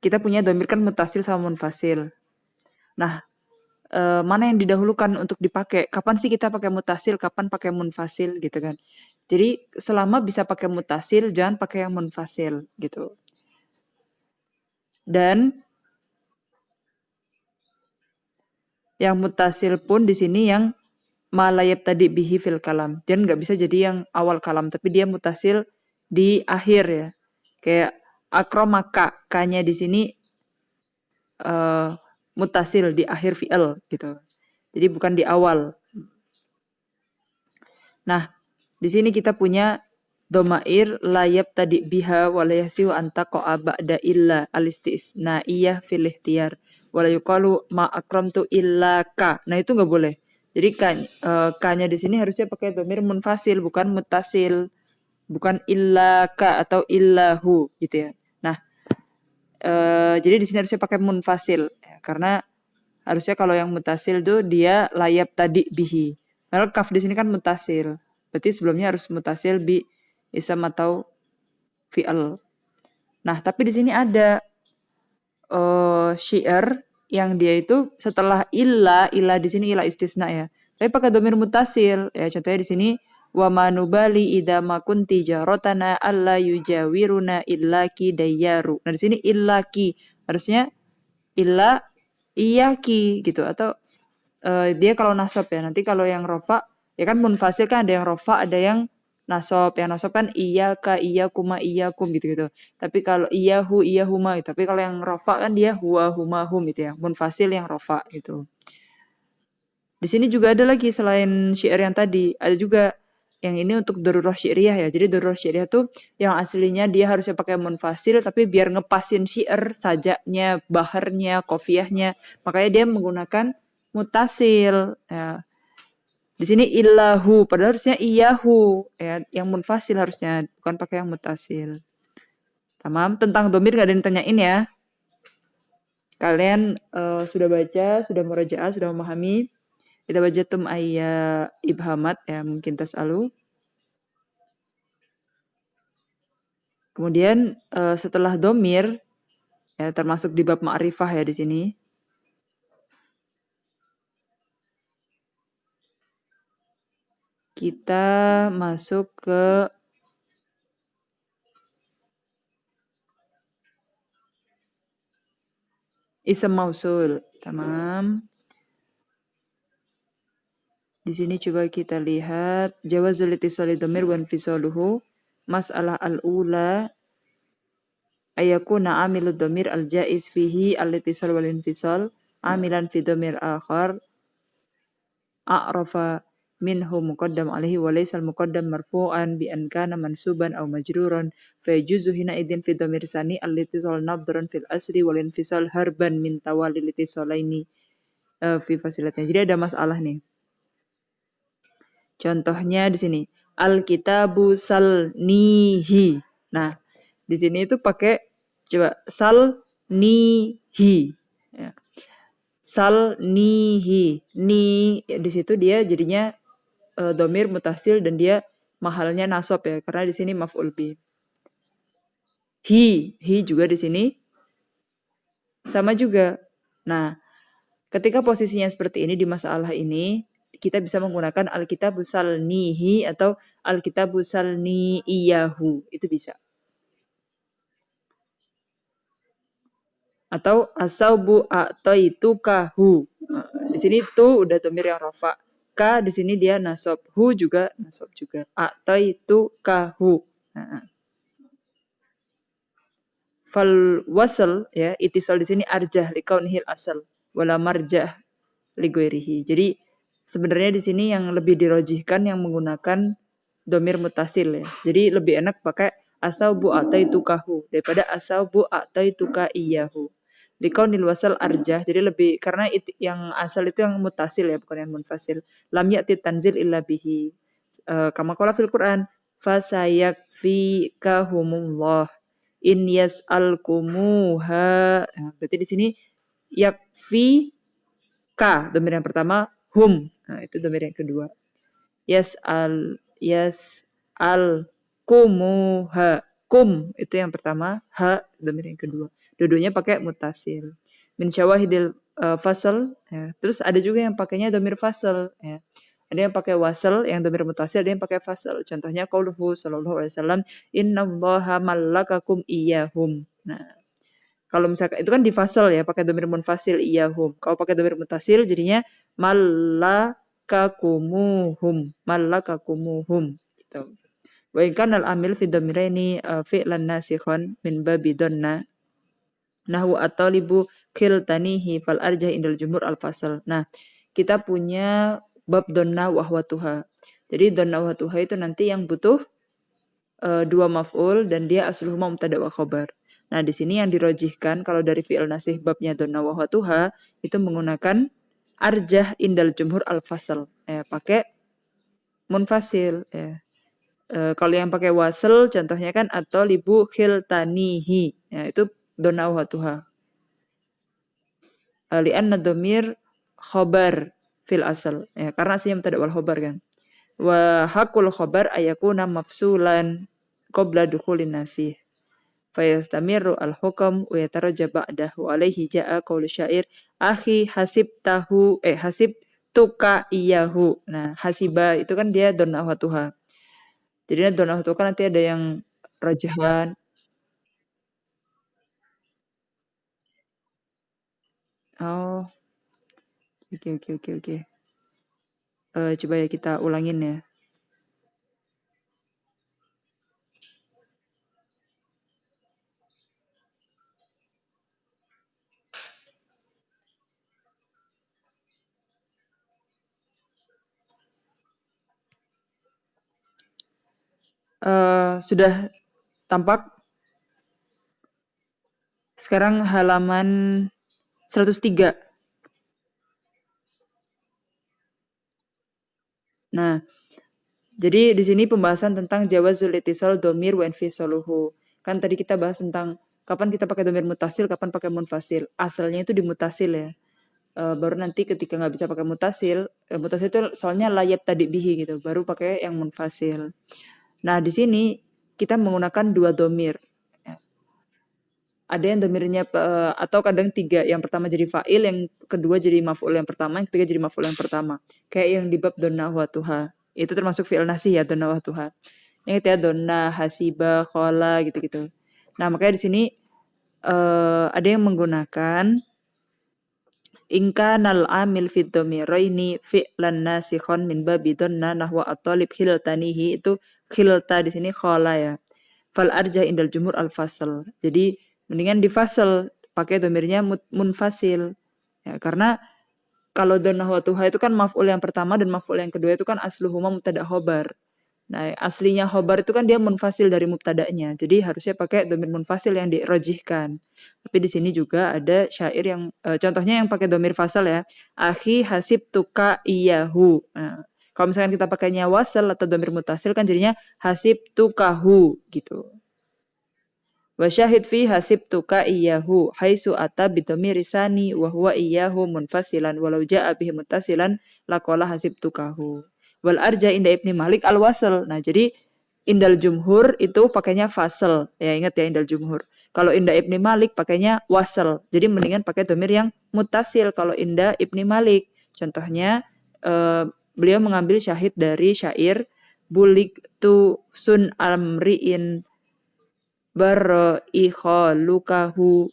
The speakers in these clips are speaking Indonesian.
kita punya domir kan mutasil sama munfasil. Nah, mana yang didahulukan untuk dipakai? Kapan sih kita pakai mutasil, kapan pakai munfasil gitu kan? Jadi selama bisa pakai mutasil, jangan pakai yang munfasil gitu. Dan yang mutasil pun di sini yang malayab tadi bihi fil kalam. Dan nggak bisa jadi yang awal kalam, tapi dia mutasil di akhir ya. Kayak akromaka, k-nya di sini mutasil di akhir fi'il gitu. Jadi bukan di awal. Nah, di sini kita punya domair layab tadi biha walayasiu anta qa'a ba'da illa al-istisnaiyah fil ikhtiyar wala yuqalu ma akramtu illa ka. Nah, itu nggak boleh. Jadi ka-nya di sini harusnya pakai domir munfasil bukan mutasil. Bukan illa ka atau illahu gitu ya. Nah, jadi di sini harusnya pakai munfasil ya, karena harusnya kalau yang mutasil tuh dia layab tadi bihi. Padahal kaf di sini kan mutasil. Berarti sebelumnya harus mutasil bi isam atau fi'al. Nah, tapi di sini ada syiar yang dia itu setelah illa di sini illa istisna ya. Tapi pakai domir mutasil ya. Contohnya di sini wa manubali idza ma kunti jaratana alla yujawiruna illaki dayyaru. Nah, di sini illaki harusnya illa iyaki gitu atau dia kalau nasab ya. Nanti kalau yang rofa ya kan munfasil kan ada yang rofa, ada yang nasab. Yang nasab kan iyaka, iyakuma, iyakum gitu-gitu. Tapi kalau iyahu, iyahuma gitu. Tapi kalau yang rofa kan dia huwa, huma, hum gitu ya. Munfasil yang rofa gitu. Di sini juga ada lagi selain syair yang tadi, ada juga yang ini untuk darurah syairiyah ya. Jadi darurah syairiyah tuh yang aslinya dia harusnya pakai munfasil tapi biar ngepasin syair sajanya, baharnya, qafiyahnya, makanya dia menggunakan mutasil ya. Di sini illahu padahal harusnya iyahu ya, yang munfasil harusnya bukan pakai yang mutasil. Tamam, tentang domir gak ada yang tanyain ya. Kalian sudah baca, sudah murajaah, sudah memahami. Kita baca tum ayya ibhamat ya, mungkin tas'alu. Kemudian setelah domir ya termasuk di bab ma'rifah ya di sini. Kita masuk ke ism mausul. Tamam. Di sini coba kita lihat jawazul ittisali dhamir wa infisaluhu. Mas'alah al-ula ayakuna amilu dhamir al-jaiz fihi al-ittisal wal infisal amilan fi dhamir akhar a'rafa minhu muqaddam alaihi wa laysa al-muqaddam marfu'an bi an kana mansuban aw majruran fa yajuzu hina idin fi dhamir sani al-ittisal nabdaran fil asri wal infisal harban min tawalil ittisalaini fi fasilatnya. Jadi ada masalah nih. Contohnya di sini al-kitabu salnihi. Nah, di sini itu pakai coba salnihi. Ya. Salnihi. Ni di situ dia jadinya domir mutasil dan dia mahalnya nasab ya karena di sini maf'ul bi. Hi juga di sini sama juga. Nah, ketika posisinya seperti ini di masalah ini kita bisa menggunakan al-kitabu salnihi atau al-kitabu salni iyahu. Itu bisa. Atau asaubu a'taitukahu. Nah, di sini tu udah domir yang rafa. Ka di sini dia nasab. Hu juga nasab juga. A'taitukahu. Nah. Fal wasal ya itisal di sini arjah likaunihil asal wala marjah lighairihi. Jadi sebenarnya di sini yang lebih dirojihkan yang menggunakan domir mutasil ya. Jadi lebih enak pakai asaubu a'taitukahu daripada asaubu a'taituka iyahu. Likaunil wasal arjah. Jadi lebih karena yang asal itu yang mutasil ya bukan yang munfasil. Lam ya'ti tanzil illa bihi. Kama qala fil Quran fasayakfikahumullah in yas'alkumuha. Nah, berarti di sini yakfi ka domir yang pertama, hum. Nah, itu domir yang kedua. Yas'al kumuha. kum itu yang pertama, ha dhamir yang kedua. Dua-duanya pakai mutasil. Min syawahidil fasal ya. Terus ada juga yang pakainya dhamir fasal ya. Ada yang pakai wasal, yang dhamir mutasil, ada yang pakai fasal. Contohnya qauluhu sallallahu alaihi wasallam, innallaha mallakakum iyahum. Nah, kalau misalkan itu kan di fasal ya, pakai dhamir munfasil iyahum. Kalau pakai dhamir mutasil jadinya mallakakumuhum gitu. Wa in kana al-amil fi dhamiraini fi'lan nasikhan min babi dhanna nahwu at-talibu khiltanihi fal arjah indal jumhur al-fasal. Nah, kita punya bab dhanna wa ahwatuha. Jadi dhanna wa ahwatuha itu nanti yang butuh dua maf'ul dan dia asluhuma mubtada wa khabar. Nah, di sini yang dirojihkan kalau dari fi'il nasih babnya dhanna wa ahwatuha itu menggunakan arjah indal jumhur al-fasal. Pakai munfasil ya. Kalau yang pakai wasl contohnya kan atau libu khiltanihi. Ya, itu dhanna wa ahwatuha. Li'anna dhamir khobar fil asal ya, karena aslinya mubtada wal khobar kan. Wa hakul khobar ayakuna mafsulan qabla dukhulin nasih fayastamiru al-hukam wa yatarajja ba'dahu alaihi ja'a qaulu syair akhi hasib tuka iyahu. Nah, hasiba itu kan dia dhanna wa ahwatuha. Jadi dhanna wa ahwatuha kan nanti ada yang rajahan. Oh, oke. Coba ya kita ulangin ya. Sudah tampak? Sekarang halaman 103. Nah, jadi di sini pembahasan tentang jawazul itisal domir wa infisaluhu. Kan tadi kita bahas tentang kapan kita pakai domir mutasil, kapan pakai munfasil. Asalnya itu di mutasil ya. Baru nanti ketika nggak bisa pakai mutasil, mutasil itu soalnya layab tadi bihi gitu. Baru pakai yang munfasil. Nah, di sini kita menggunakan dua domir. Ada yang domirnya atau kadang tiga. Yang pertama jadi fa'il, yang kedua jadi maf'ul yang pertama, yang ketiga jadi maf'ul yang pertama. Kayak yang di bab dhanna wa tuha. Itu termasuk fi'il nasih ya, dhanna wa tuha. Yang ketiga dhanna, hasiba, khala gitu-gitu. Nah, makanya di sini ada yang menggunakan inkanal amil fit dhamiraini fi'lan nasikhon min babi dhanna nahwa at-talib khiltanihi, itu khilta di sini khala ya. Fal arjah indal jumhur al-fasl. Jadi mendingan di fasal pakai domirnya munfasil ya, karena kalau dhanna wa tuha itu kan maf'ul yang pertama dan maf'ul yang kedua itu kan asluhuma mubtada khobar. Nah, aslinya khobar itu kan dia munfasil dari mubtadanya. Jadi harusnya pakai domir munfasil yang dirojihkan. Tapi di sini juga ada syair yang contohnya yang pakai domir fasal ya. Akhi hasib tuka iyahu. Nah, kalau misalkan kita pakainya wasal atau domir mutasil kan jadinya hasib tukahu gitu. Wa syahid fi hasibtuka iyyahu haitsu ata bidhamiri sani wa huwa iyyahu munfasilan walau jaa bihi muttasilan laqala hasibtukahu. Wal arja inda Ibni Malik al wasl. Nah, jadi indal jumhur itu pakainya fasal. Ya, ingat ya indal jumhur. Kalau inda Ibni Malik pakainya wasl. Jadi mendingan pakai dhamir yang muttasil kalau inda Ibni Malik. Contohnya beliau mengambil syahid dari syair bulik tu sun amriin barra ikhalukahu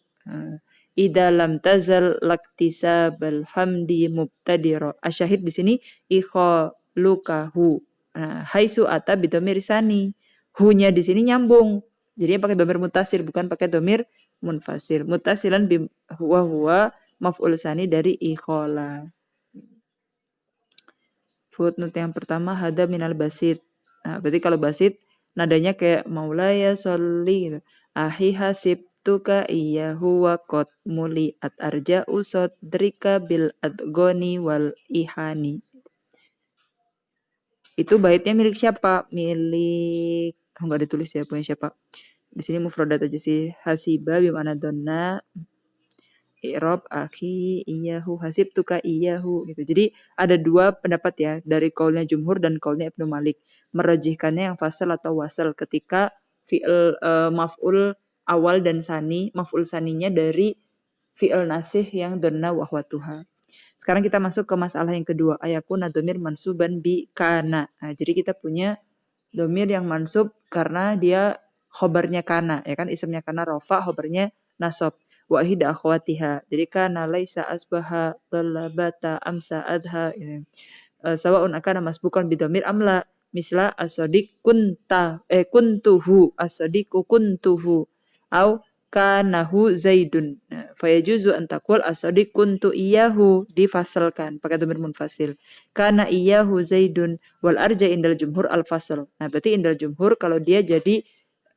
idza lam tazal laktisabal hamdi mubtadira. Asyahid di sini ikhalukahu. Haitsu ata bidhamir sani. Hu-nya di sini nyambung. Jadi pakai dhamir mutasil bukan pakai dhamir munfasil. Mutasilan bi huwa maf'ul sani dari ikhala. Footnote yang pertama hada minal basit. Nah, berarti kalau basit nadanya kayak maulaya sholli gitu. Ahi hasib tuka iya huwa qad muli at arja usod drika bil adgoni wal ihani. Itu baitnya milik siapa? Milik enggak ditulis ya punya siapa. Di sini mufradat aja sih. Hasiba bimana donna i'rab akhi iyahu hasib tuka iyahu gitu. Jadi ada dua pendapat ya dari kaulnya jumhur dan kaulnya Ibnu Malik. Merajihkannya yang fasal atau wasal ketika fi'il maf'ul awal dan sani, maf'ul saninya dari fi'il nasih yang donna wa akhwatuha. Sekarang kita masuk ke masalah yang kedua, ayakuna domir mansuban bi kana. Nah, jadi kita punya domir yang mansub karena dia khobarnya kana, ya kan, isimnya kana rofa, khobarnya nasab. Wa ihda akhwatiha. Jadi kana laisa asbaha talabata amsa adha. Ya. Sawaun akana masbukan bidomir amla. Misla as-sadiq kuntuhu, as-sadiqu kuntuhu. Au kanahu zaidun. Fayajuzu an taqul as-sadiq kuntu iyahu, difasalkan pakai domir munfasil. Kana iyahu zaidun wal arja indal jumhur al-fasl. Nah, berarti indal jumhur kalau dia jadi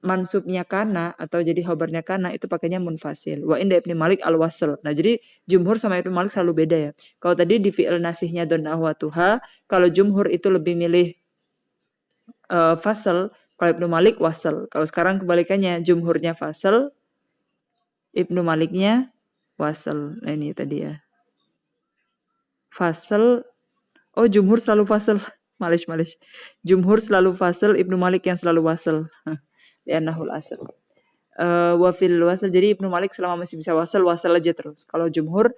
mansubnya kana atau jadi khobarnya kana itu pakainya munfasil. Wa inda Ibnu Malik al-wasl. Nah, jadi jumhur sama Ibnu Malik selalu beda ya. Kalau tadi di fi'il nasihnya donna ahwatuha, kalau jumhur itu lebih milih fasl, kalau Ibnu Malik wasl. Kalau sekarang kebalikannya, jumhurnya fasl, Ibnu Maliknya wasl. Nah, ini tadi ya. Fasl, oh jumhur selalu fasl. Malish. Jumhur selalu fasl, Ibnu Malik yang selalu wasl. Li'annahul asl. Wafil wasl, jadi Ibnu Malik selama masih bisa wasl aja terus. Kalau jumhur,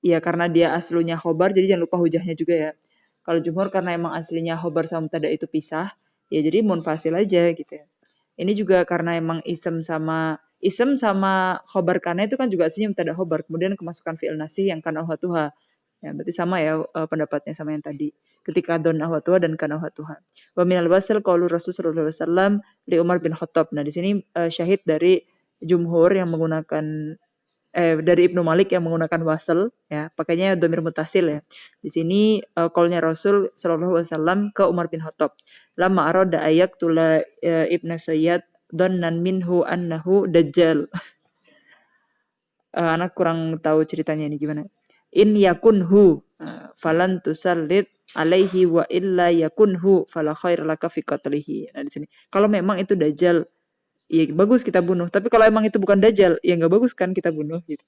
ya karena dia aslunya khobar, jadi jangan lupa hujahnya juga ya. Kalau jumhur karena emang aslinya khobar sama mubtada itu pisah, ya jadi munfasil aja gitu ya. Ini juga karena emang isem sama khobar kana itu kan juga aslinya mubtada khobar, kemudian kemasukan fi'il nasih yang kana ahwatuha. Ya, berarti sama ya pendapatnya sama yang tadi. Ketika don ahwatuha dan kana ahwatuha. Wa minal wasl qaulu Rasul sallallahu alaihi wasallam li Umar bin Khattab. Nah, di sini syahid dari jumhur yang menggunakan dari Ibnu Malik yang menggunakan wasl ya, pakainya domir mutasil ya. Di sini qaulnya Rasul sallallahu alaihi wasallam ke Umar bin Khattab. Lama arada ayak tula Ibnu Sayyad dhannan minhu annahu dajjal. Anak kurang tahu ceritanya ini gimana. In yakunhu falan tusallit alaihi wa illa yakunhu fala khair laka fi qatlihi. Nah, di sini kalau memang itu dajjal, ya bagus kita bunuh. Tapi kalau emang itu bukan dajjal, ya nggak bagus kan kita bunuh gitu.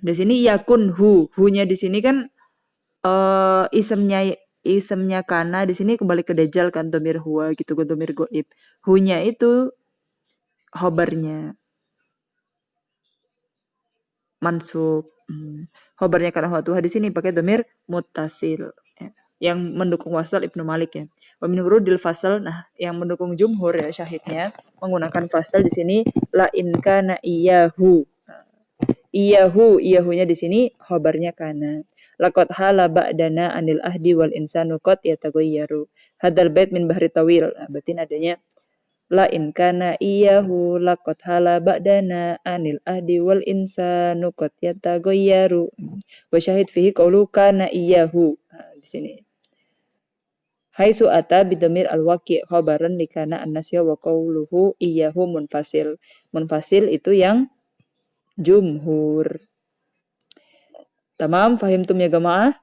Di sini yakunhu, hu-nya di sini kan isemnya kana, di sini kembali ke dajjal kan, domir huwa gitu, domir goib. Hu-nya itu khobarnya mansub. Khobarnya kana huwa di sini pakai domir muttasil ya, yang mendukung wasal Ibnu Malik ya. Wa min wurudil fasal, nah yang mendukung jumhur ya syahidnya menggunakan fasal di sini la in kana iyahu. Iyahunya di sini khobarnya kana. Laqad hala ba'dana anil ahdi wal insanu qad yataghayyaru. Hadal bait min bahri tawil. Nah, berarti adanya la in kana iyahu laqad hala ba'dana anil ahdi wal insanu qad yataghayyaru. Wa syahid fihi qaulu kana iyahu. Nah, di sini. Haitsu ata bidamir al-waqi' khabaran likana an-nasya wa qauluhu iyahu munfasil. Munfasil itu yang jumhur. Tamam, fahimtum ya jamaah?